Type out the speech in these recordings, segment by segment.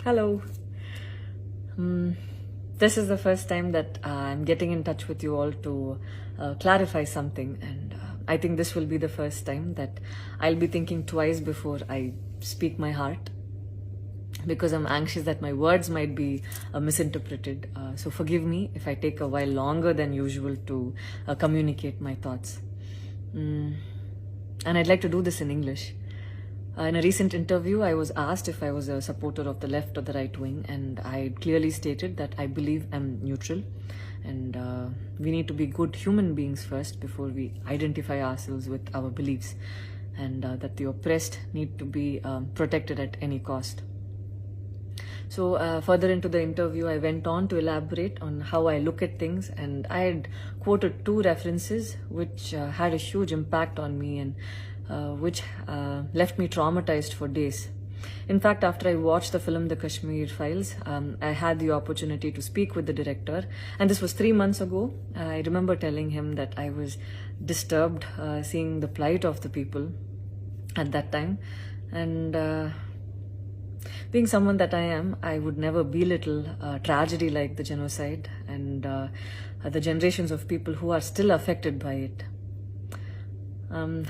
Hello. This is the first time that I'm getting in touch with you all to clarify something, and I think this will be the first time that I'll be thinking twice before I speak my heart, because I'm anxious that my words might be misinterpreted. So forgive me if I take a while longer than usual to communicate my thoughts. And I'd like to do this in English. In a recent interview, I was asked if I was a supporter of the left or the right wing, and I clearly stated that I believe I'm neutral, and we need to be good human beings first before we identify ourselves with our beliefs, and that the oppressed need to be protected at any cost. So further into the interview, I went on to elaborate on how I look at things, and I had quoted two references which had a huge impact on me, and which left me traumatized for days. In fact, after I watched the film The Kashmir Files, I had the opportunity to speak with the director, and this was 3 months ago. I remember telling him that I was disturbed seeing the plight of the people at that time, and being someone that I am, I would never belittle tragedy like the genocide and the generations of people who are still affected by it.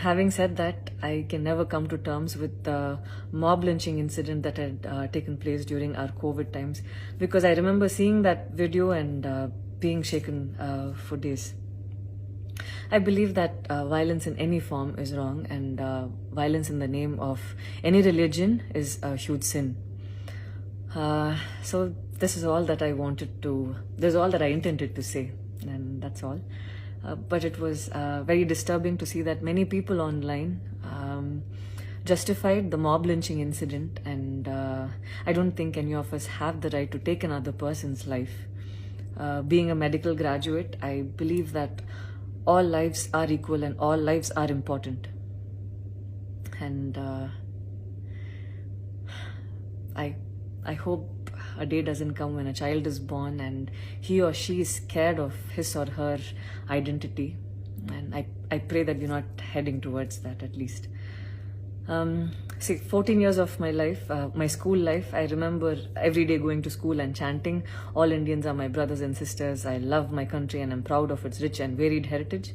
Having said that, I can never come to terms with the mob lynching incident that had taken place during our COVID times, because I remember seeing that video and being shaken for days. I believe that violence in any form is wrong, and violence in the name of any religion is a huge sin. So this is all that I intended to say, and that's all. But it was very disturbing to see that many people online justified the mob lynching incident, and I don't think any of us have the right to take another person's life. Being a medical graduate, I believe that all lives are equal and all lives are important. And I hope a day doesn't come when a child is born and he or she is scared of his or her identity. And I pray that we're not heading towards that, at least. 14 years of my life, my school life, I remember every day going to school and chanting, "All Indians are my brothers and sisters. I love my country and I'm proud of its rich and varied heritage."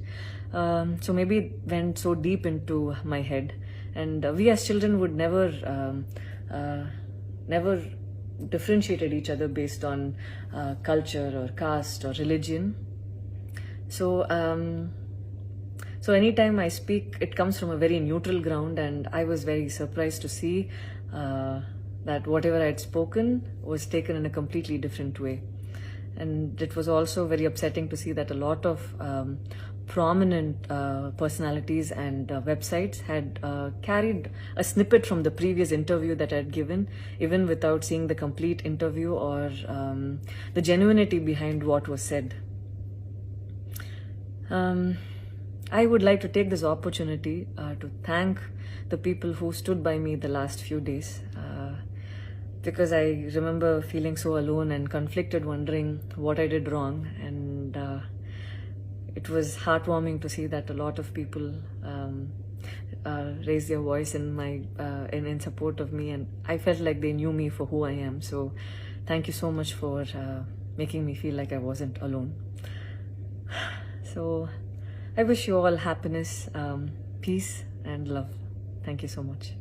So maybe it went so deep into my head. And we as children would never differentiated each other based on culture or caste or religion. So anytime I speak, it comes from a very neutral ground, and I was very surprised to see that whatever I had spoken was taken in a completely different way. And it was also very upsetting to see that a lot of prominent personalities and websites had carried a snippet from the previous interview that I had given, even without seeing the complete interview or the genuinity behind what was said. I would like to take this opportunity to thank the people who stood by me the last few days, because I remember feeling so alone and conflicted, wondering what I did wrong. And it was heartwarming to see that a lot of people raised their voice in support of me, and I felt like they knew me for who I am. So thank you so much for making me feel like I wasn't alone. So I wish you all happiness, peace and love. Thank you so much.